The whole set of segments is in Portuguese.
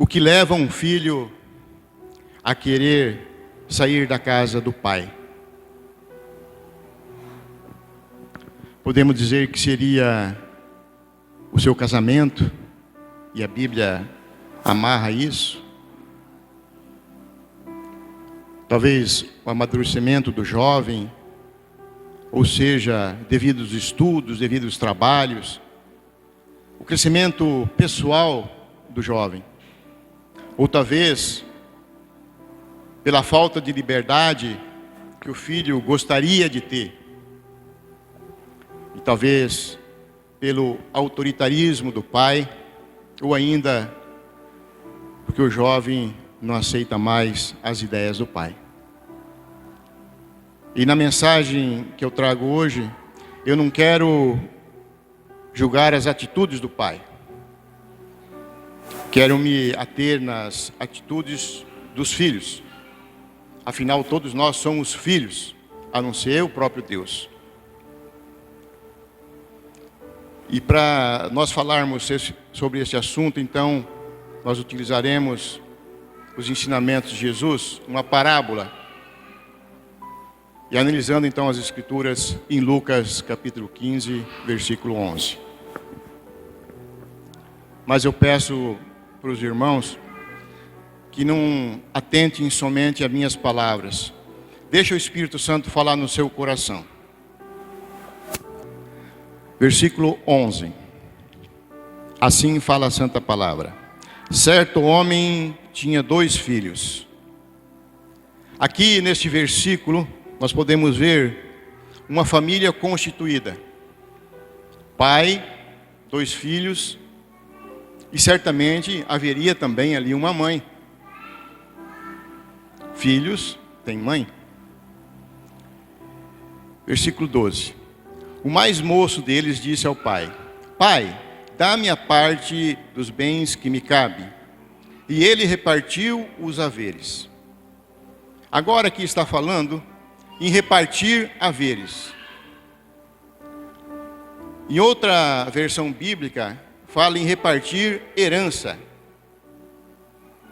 O que leva um filho a querer sair da casa do pai? Podemos dizer que seria o seu casamento, e a Bíblia amarra isso. Talvez o amadurecimento do jovem, ou seja, devido aos estudos, devido aos trabalhos, o crescimento pessoal do jovem. Ou talvez pela falta de liberdade que o filho gostaria de ter. E talvez pelo autoritarismo do pai, ou ainda porque o jovem não aceita mais as ideias do pai. E na mensagem que eu trago hoje, eu não quero julgar as atitudes do pai. Quero me ater nas atitudes dos filhos. Afinal, todos nós somos filhos, a não ser o próprio Deus. E para nós falarmos sobre esse assunto, então, nós utilizaremos os ensinamentos de Jesus, uma parábola. E analisando então as Escrituras em Lucas capítulo 15, versículo 11. Mas eu peço para os irmãos que não atentem somente às minhas palavras. Deixa o Espírito Santo falar no seu coração. Versículo 11. Assim fala a santa palavra. Certo homem tinha 2 filhos. Aqui neste versículo nós podemos ver uma família constituída. Pai, 2 filhos, e certamente haveria também ali uma mãe. Filhos têm mãe. Versículo 12. O mais moço deles disse ao pai: Pai, dá-me a parte dos bens que me cabe. E ele repartiu os haveres. Agora aqui está falando em repartir haveres. Em outra versão bíblica, fala em repartir herança.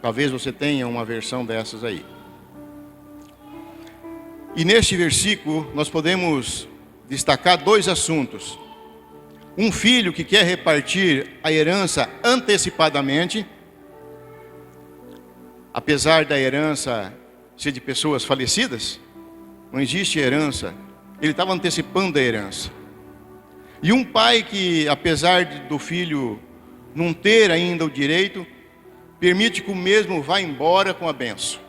Talvez você tenha uma versão dessas aí. E neste versículo nós podemos destacar 2 assuntos. Um filho que quer repartir a herança antecipadamente, apesar da herança ser de pessoas falecidas, não existe herança, ele estava antecipando a herança. E um pai que, apesar do filho não ter ainda o direito, permite que o mesmo vá embora com a bênção.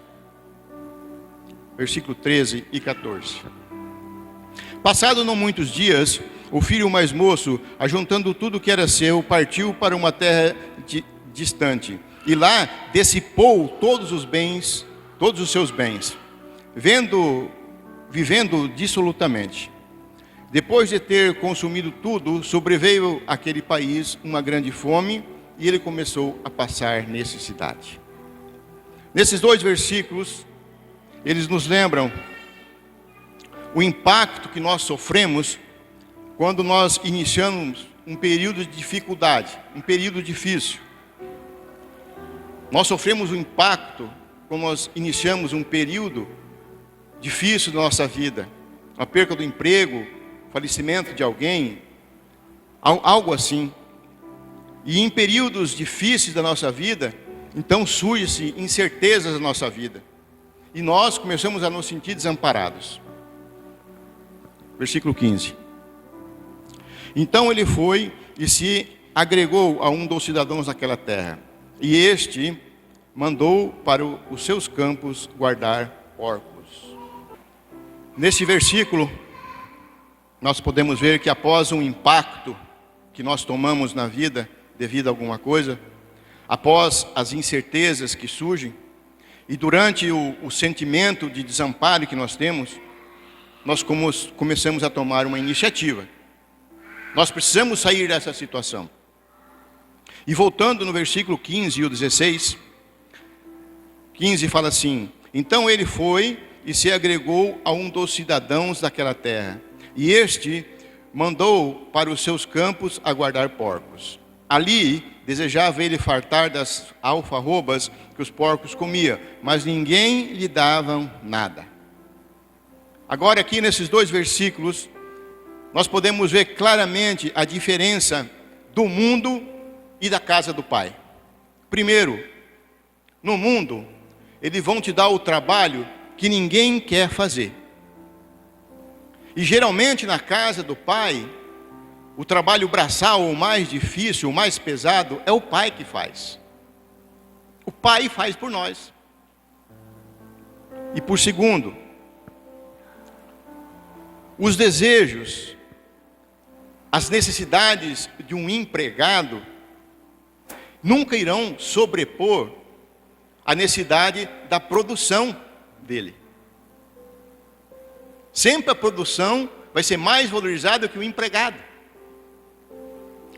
Versículo 13 e 14. Passado não muitos dias, o filho mais moço, ajuntando tudo que era seu, partiu para uma terra distante. E lá dissipou todos os bens, todos os seus bens, vivendo dissolutamente. Depois de ter consumido tudo, sobreveio àquele país uma grande fome, e ele começou a passar necessidade. Nesses 2 versículos, eles nos lembram o impacto que nós sofremos quando nós iniciamos um período de dificuldade, um período difícil. Nós sofremos o impacto quando nós iniciamos um período difícil da nossa vida, a perca do emprego, falecimento de alguém, algo assim. E em períodos difíceis da nossa vida, então surgem-se incertezas na nossa vida. E nós começamos a nos sentir desamparados. Versículo 15. Então ele foi e se agregou a um dos cidadãos daquela terra. E este mandou para os seus campos guardar porcos. Neste versículo, nós podemos ver que após um impacto que nós tomamos na vida, devido a alguma coisa, após as incertezas que surgem, e durante o sentimento de desamparo que nós temos, nós começamos a tomar uma iniciativa. Nós precisamos sair dessa situação. E voltando no versículo 15 e o 16, 15 fala assim: Então ele foi e se agregou a um dos cidadãos daquela terra, e este mandou para os seus campos a guardar porcos. Ali desejava ele fartar das alfarrobas que os porcos comiam, mas ninguém lhe dava nada. Agora aqui nesses 2 versículos, nós podemos ver claramente a diferença do mundo e da casa do Pai. Primeiro, no mundo, eles vão te dar o trabalho que ninguém quer fazer. E geralmente na casa do Pai, o trabalho braçal, o mais difícil, o mais pesado, é o Pai que faz. O Pai faz por nós. E por segundo, os desejos, as necessidades de um empregado nunca irão sobrepor a necessidade da produção dele. Sempre a produção vai ser mais valorizada que o empregado.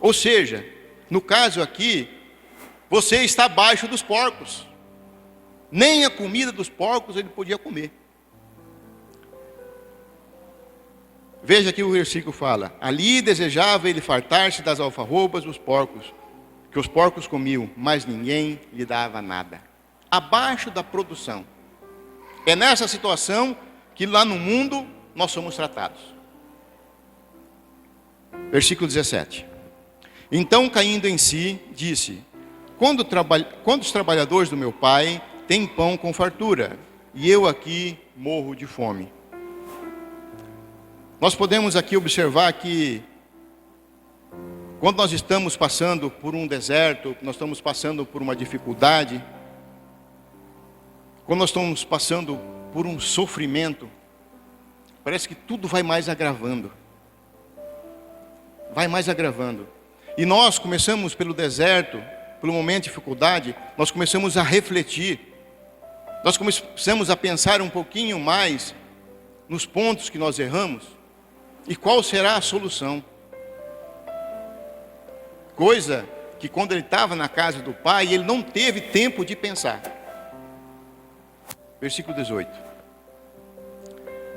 Ou seja, no caso aqui, você está abaixo dos porcos. Nem a comida dos porcos ele podia comer. Veja que o versículo fala: ali desejava ele fartar-se das alfarrobas dos porcos, que os porcos comiam, mas ninguém lhe dava nada. Abaixo da produção. É nessa situação que lá no mundo nós somos tratados. Versículo 17. Então, caindo em si, disse: quando os trabalhadores do meu pai têm pão com fartura, e eu aqui morro de fome. Nós podemos aqui observar que quando nós estamos passando por um deserto, nós estamos passando por uma dificuldade, quando nós estamos passando por um sofrimento, parece que tudo vai mais agravando. Vai mais agravando. E nós começamos pelo deserto, pelo momento de dificuldade, nós começamos a refletir. Nós começamos a pensar um pouquinho mais nos pontos que nós erramos e qual será a solução. Coisa que quando ele estava na casa do pai, ele não teve tempo de pensar. Versículo 18.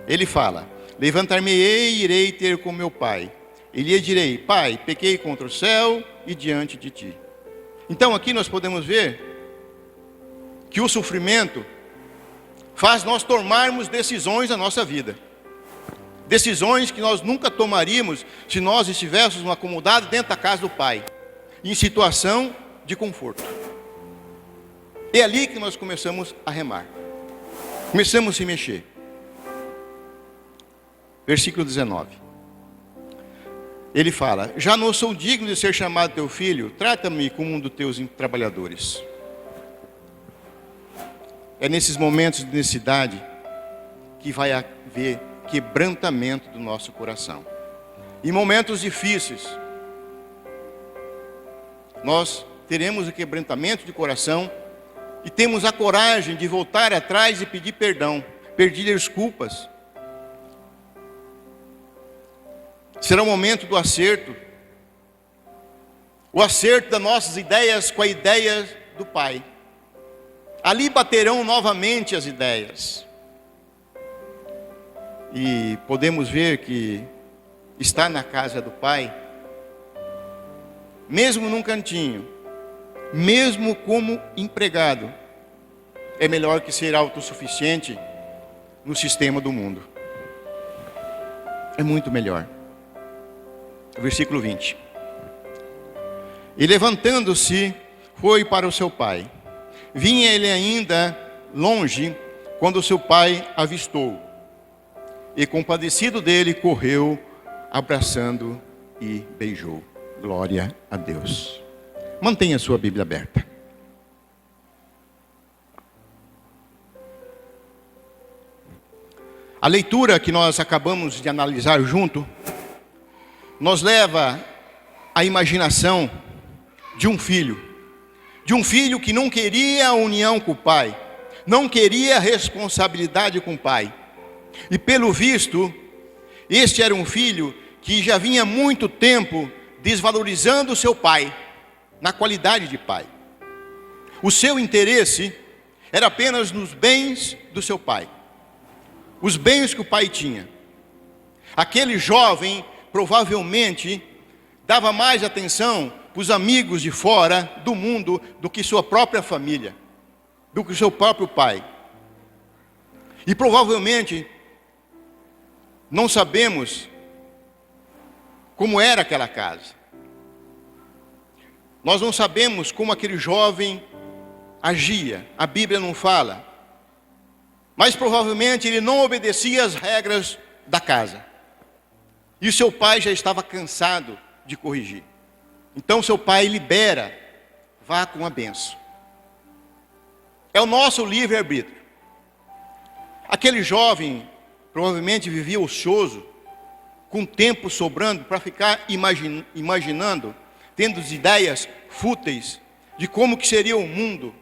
Ele fala: levantar-me-ei e irei ter com meu pai. E lhe direi: pai, pequei contra o céu e diante de ti. Então aqui nós podemos ver que o sofrimento faz nós tomarmos decisões na nossa vida. Decisões que nós nunca tomaríamos se nós estivéssemos acomodados dentro da casa do pai, em situação de conforto. É ali que nós começamos a remar. Começamos a se mexer. Versículo 19. Ele fala: já não sou digno de ser chamado teu filho, trata-me como um dos teus trabalhadores. É nesses momentos de necessidade que vai haver quebrantamento do nosso coração. Em momentos difíceis, nós teremos o quebrantamento de coração e temos a coragem de voltar atrás e pedir perdão, pedir desculpas. Será o momento do acerto. O acerto das nossas ideias com a ideia do Pai. Ali baterão novamente as ideias. E podemos ver que estar na casa do Pai, mesmo num cantinho, mesmo como empregado, é melhor que ser autossuficiente no sistema do mundo. É muito melhor. Versículo 20. E levantando-se, foi para o seu pai. Vinha ele ainda longe, quando o seu pai avistou. E compadecido dele, correu, abraçando e beijou. Glória a Deus. Mantenha a sua Bíblia aberta. A leitura que nós acabamos de analisar junto, nos leva à imaginação de um filho que não queria a união com o pai, não queria a responsabilidade com o pai. E pelo visto, este era um filho que já vinha muito tempo desvalorizando o seu pai, na qualidade de pai. O seu interesse era apenas nos bens do seu pai, os bens que o pai tinha. Aquele jovem provavelmente dava mais atenção para os amigos de fora do mundo do que sua própria família, do que seu próprio pai. E provavelmente não sabemos como era aquela casa. Nós não sabemos como aquele jovem agia. A Bíblia não fala. Mas provavelmente ele não obedecia às regras da casa. E o seu pai já estava cansado de corrigir. Então seu pai libera, vá com a bênção. É o nosso livre-arbítrio. Aquele jovem provavelmente vivia ocioso, com tempo sobrando para ficar imaginando, tendo ideias fúteis de como que seria o mundo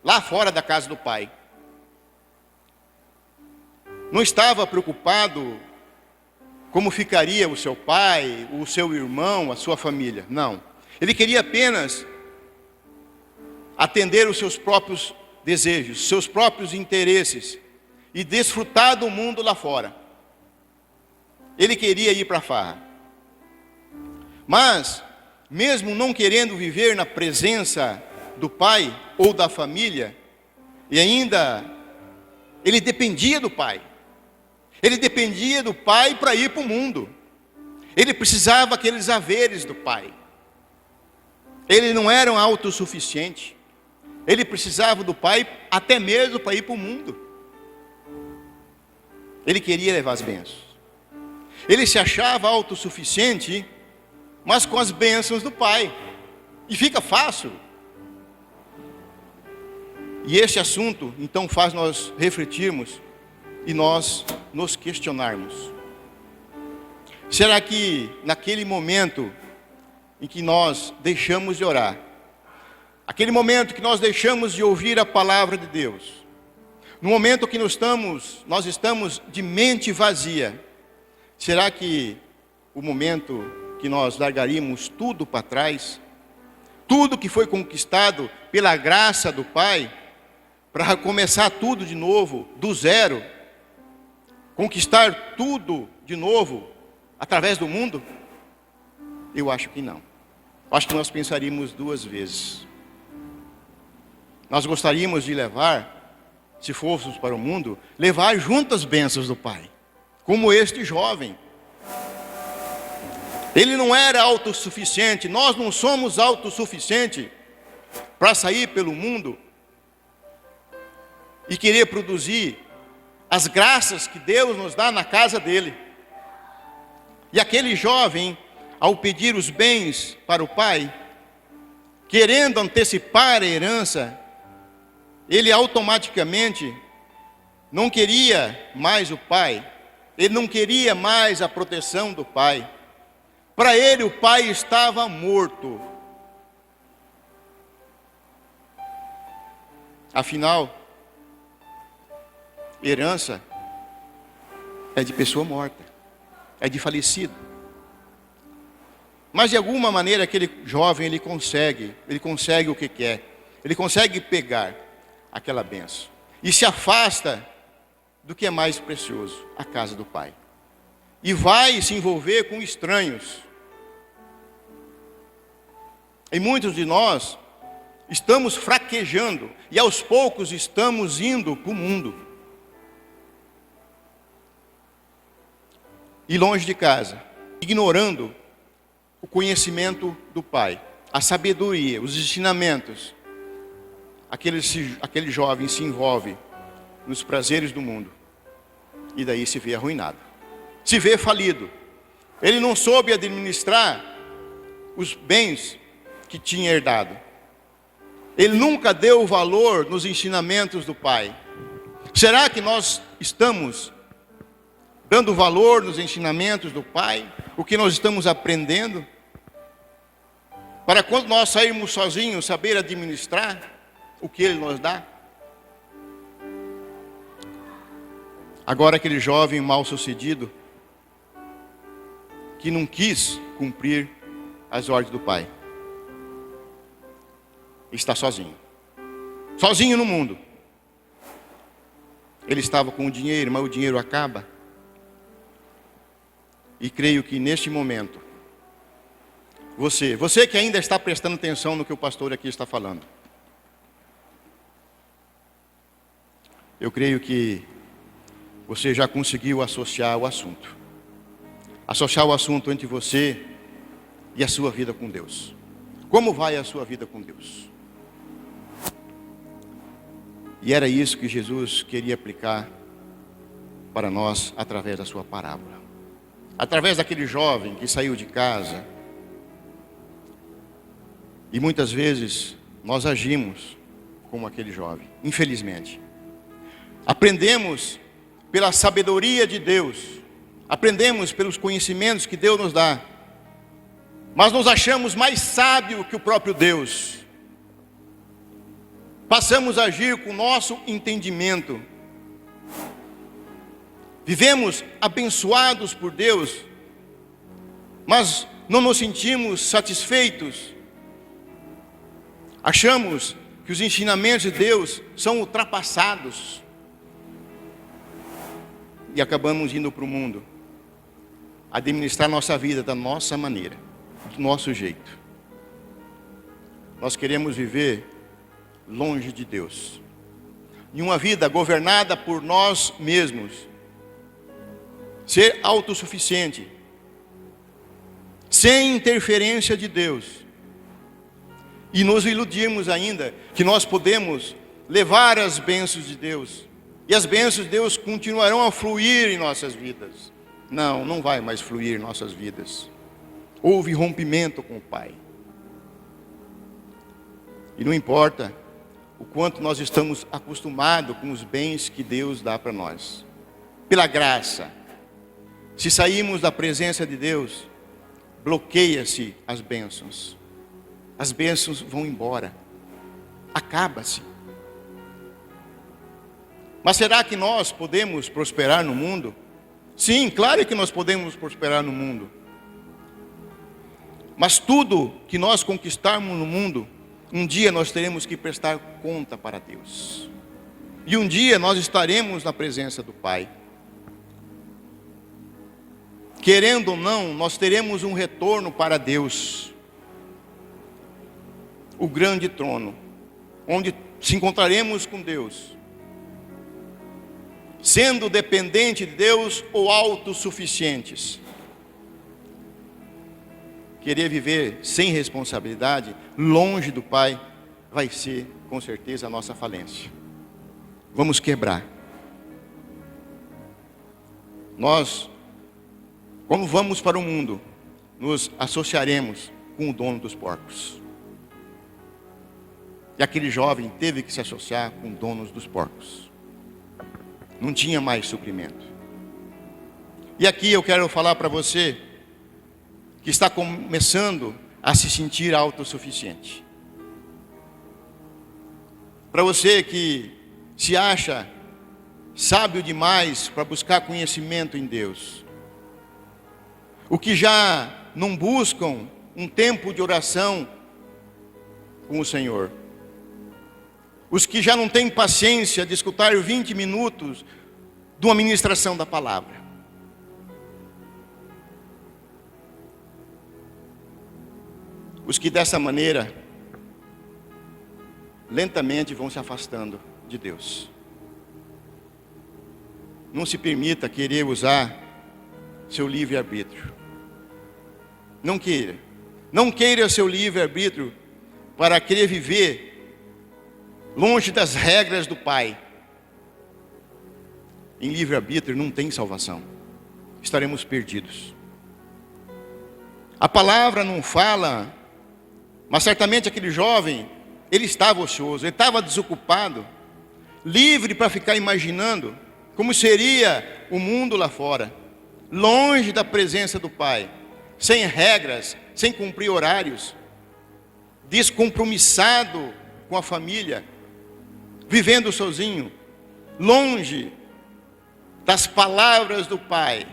lá fora da casa do pai. Não estava preocupado como ficaria o seu pai, o seu irmão, a sua família. Não. Ele queria apenas atender os seus próprios desejos, seus próprios interesses e desfrutar do mundo lá fora. Ele queria ir para a farra. Mas, mesmo não querendo viver na presença do pai ou da família, e ainda ele dependia do pai. Ele dependia do pai para ir para o mundo. Ele precisava aqueles haveres do pai. Ele não era um autossuficiente. Ele precisava do pai até mesmo para ir para o mundo. Ele queria levar as bênçãos. Ele se achava autossuficiente, mas com as bênçãos do pai. E fica fácil. E este assunto, então, faz nós refletirmos e nós nos questionarmos. Será que naquele momento em que nós deixamos de orar, aquele momento que nós deixamos de ouvir a palavra de Deus, no momento que nós estamos de mente vazia, será que o momento que nós largaríamos tudo para trás, tudo que foi conquistado pela graça do Pai, para começar tudo de novo, do zero, conquistar tudo de novo, através do mundo? Eu acho que não. Acho que nós pensaríamos duas vezes. Nós gostaríamos de levar, se fôssemos para o mundo, levar junto as bênçãos do Pai, como este jovem. Ele não era autossuficiente, nós não somos autossuficientes para sair pelo mundo e querer produzir as graças que Deus nos dá na casa dele. E aquele jovem, ao pedir os bens para o pai, querendo antecipar a herança, ele automaticamente não queria mais o pai, ele não queria mais a proteção do pai. Para ele o pai estava morto. Afinal, herança é de pessoa morta, é de falecido. Mas de alguma maneira aquele jovem ele consegue o que quer, ele consegue pegar aquela bênção e se afasta do que é mais precioso, a casa do pai, e vai se envolver com estranhos. E muitos de nós estamos fraquejando e aos poucos estamos indo para o mundo. E longe de casa, ignorando o conhecimento do Pai, a sabedoria, os ensinamentos. Aquele jovem se envolve nos prazeres do mundo e daí se vê arruinado, se vê falido. Ele não soube administrar os bens que tinha herdado. Ele nunca deu valor nos ensinamentos do Pai. Será que nós estamos dando valor nos ensinamentos do Pai, o que nós estamos aprendendo, para quando nós sairmos sozinhos, saber administrar o que Ele nos dá? Agora aquele jovem mal-sucedido, que não quis cumprir as ordens do Pai, está sozinho no mundo. Ele estava com o dinheiro, mas o dinheiro acaba. E creio que neste momento, Você que ainda está prestando atenção no que o pastor aqui está falando. Eu creio que você já conseguiu associar o assunto. Associar o assunto entre você e a sua vida com Deus. Como vai a sua vida com Deus? E era isso que Jesus queria aplicar para nós através da sua parábola. Através daquele jovem que saiu de casa. E muitas vezes nós agimos como aquele jovem, infelizmente. Aprendemos pela sabedoria de Deus, aprendemos pelos conhecimentos que Deus nos dá, mas nos achamos mais sábios que o próprio Deus. Passamos a agir com o nosso entendimento. Vivemos abençoados por Deus, mas não nos sentimos satisfeitos. Achamos que os ensinamentos de Deus são ultrapassados. E acabamos indo para o mundo, administrar nossa vida da nossa maneira, do nosso jeito. Nós queremos viver longe de Deus, em uma vida governada por nós mesmos, ser autossuficiente, sem interferência de Deus, e nos iludirmos ainda que nós podemos levar as bênçãos de Deus, e as bênçãos de Deus continuarão a fluir em nossas vidas. Não, não vai mais fluir em nossas vidas. Houve rompimento com o Pai. E não importa o quanto nós estamos acostumados com os bens que Deus dá para nós. Pela graça, se sairmos da presença de Deus, bloqueia-se as bênçãos. As bênçãos vão embora. Acaba-se. Mas será que nós podemos prosperar no mundo? Sim, claro que nós podemos prosperar no mundo. Mas tudo que nós conquistarmos no mundo, um dia nós teremos que prestar conta para Deus. E um dia nós estaremos na presença do Pai. Querendo ou não, nós teremos um retorno para Deus. O grande trono, onde se encontraremos com Deus. Sendo dependente de Deus ou autossuficientes. Querer viver sem responsabilidade, longe do Pai, vai ser com certeza a nossa falência. Vamos quebrar. Nós, quando vamos para o mundo, nos associaremos com o dono dos porcos. E aquele jovem teve que se associar com donos dos porcos. Não tinha mais suprimento. E aqui eu quero falar para você que está começando a se sentir autossuficiente. Para você que se acha sábio demais para buscar conhecimento em Deus. O que já não buscam um tempo de oração com o Senhor. Os que já não têm paciência de escutar 20 minutos de uma ministração da palavra. Os que dessa maneira, lentamente vão se afastando de Deus. Não se permita querer usar seu livre-arbítrio. Não queira. Não queira seu livre-arbítrio para querer viver longe das regras do Pai. Em livre-arbítrio não tem salvação. Estaremos perdidos. A palavra não fala, mas certamente aquele jovem, ele estava ocioso, ele estava desocupado, livre para ficar imaginando como seria o mundo lá fora, longe da presença do Pai, sem regras, sem cumprir horários, descompromissado com a família, vivendo sozinho, longe das palavras do Pai.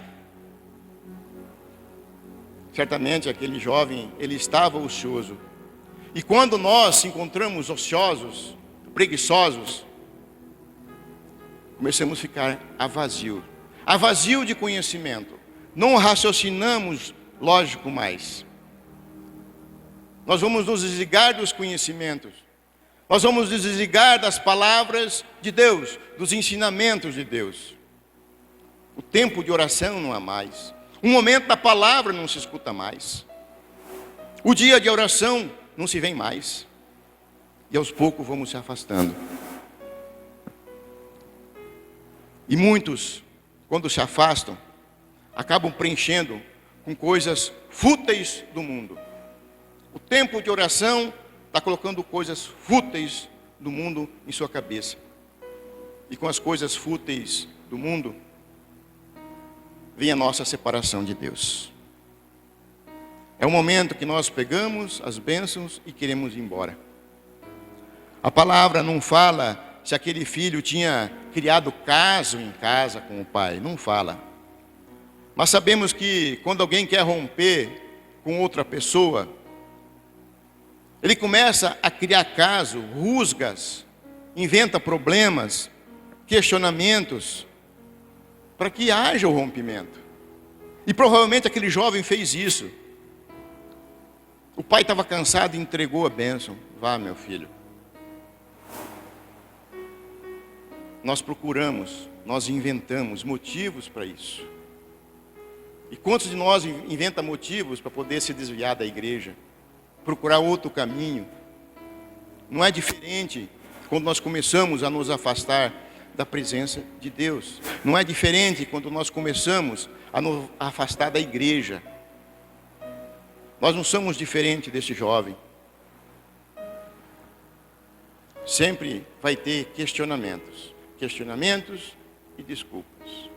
Certamente aquele jovem, ele estava ocioso. E quando nós se encontramos ociosos, preguiçosos, começamos a ficar a vazio de conhecimento. Não raciocinamos lógico mais. Nós vamos nos desligar dos conhecimentos. Nós vamos nos desligar das palavras de Deus, dos ensinamentos de Deus. O tempo de oração não há mais. O momento da palavra não se escuta mais. O dia de oração não se vê mais. E aos poucos vamos se afastando. E muitos, quando se afastam, acabam preenchendo com coisas fúteis do mundo. O tempo de oração está colocando coisas fúteis do mundo em sua cabeça. E com as coisas fúteis do mundo, vem a nossa separação de Deus. É o momento que nós pegamos as bênçãos e queremos ir embora. A palavra não fala se aquele filho tinha criado caso em casa com o pai. Não fala. Mas sabemos que quando alguém quer romper com outra pessoa, ele começa a criar caso, rusgas, inventa problemas, questionamentos, para que haja o rompimento. E provavelmente aquele jovem fez isso. O pai estava cansado e entregou a bênção. Vá, meu filho. Nós procuramos, nós inventamos motivos para isso. E quantos de nós inventa motivos para poder se desviar da igreja? Procurar outro caminho. Não é diferente quando nós começamos a nos afastar da presença de Deus. Não é diferente quando nós começamos a nos afastar da igreja. Nós não somos diferentes desse jovem. Sempre vai ter questionamentos e desculpas.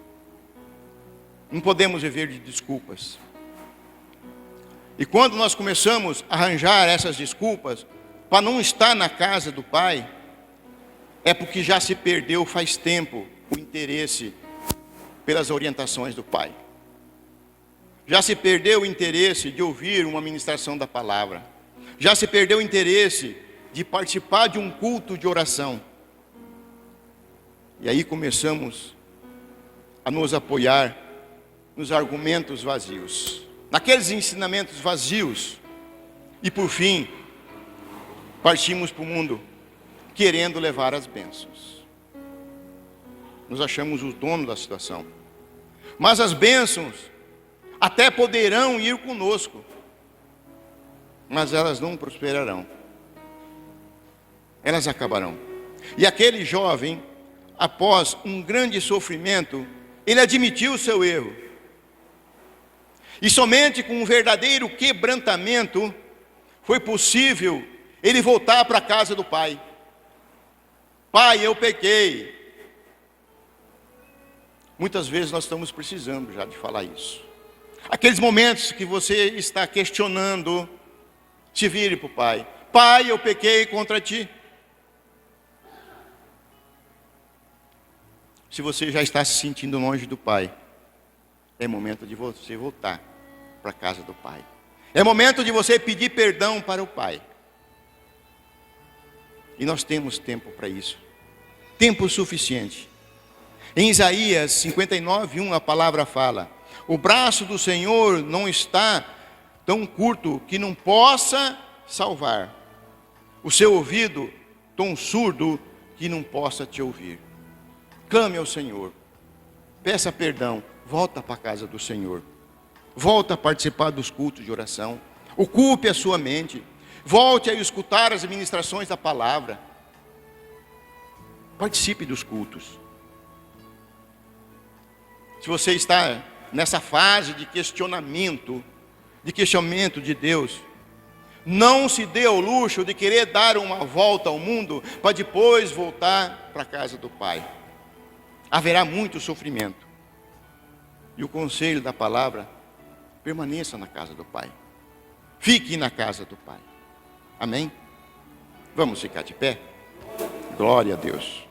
Não podemos viver de desculpas. E quando nós começamos a arranjar essas desculpas para não estar na casa do Pai, é porque já se perdeu faz tempo o interesse pelas orientações do Pai. Já se perdeu o interesse de ouvir uma ministração da palavra. Já se perdeu o interesse de participar de um culto de oração. E aí começamos a nos apoiar nos argumentos vazios, naqueles ensinamentos vazios. E por fim, partimos para o mundo querendo levar as bênçãos. Nos achamos os donos da situação. Mas as bênçãos até poderão ir conosco, mas elas não prosperarão. Elas acabarão. E aquele jovem, após um grande sofrimento, ele admitiu o seu erro. E somente com um verdadeiro quebrantamento foi possível ele voltar para a casa do pai. Pai, eu pequei. Muitas vezes nós estamos precisando já de falar isso. Aqueles momentos que você está questionando, se vire para o pai. Pai, eu pequei contra ti. Se você já está se sentindo longe do pai, é momento de você voltar para a casa do pai. É momento de você pedir perdão para o pai. E nós temos tempo para isso. Tempo suficiente. Em Isaías 59:1 a palavra fala: o braço do Senhor não está tão curto que não possa salvar. O seu ouvido tão surdo que não possa te ouvir. Clame ao Senhor. Peça perdão. Volta para a casa do Senhor. Volta a participar dos cultos de oração. Ocupe a sua mente. Volte a escutar as ministrações da palavra. Participe dos cultos. Se você está nessa fase de questionamento de Deus, não se dê ao luxo de querer dar uma volta ao mundo para depois voltar para a casa do Pai. Haverá muito sofrimento. E o conselho da palavra: permaneça na casa do Pai. Fique na casa do Pai. Amém? Vamos ficar de pé? Glória a Deus.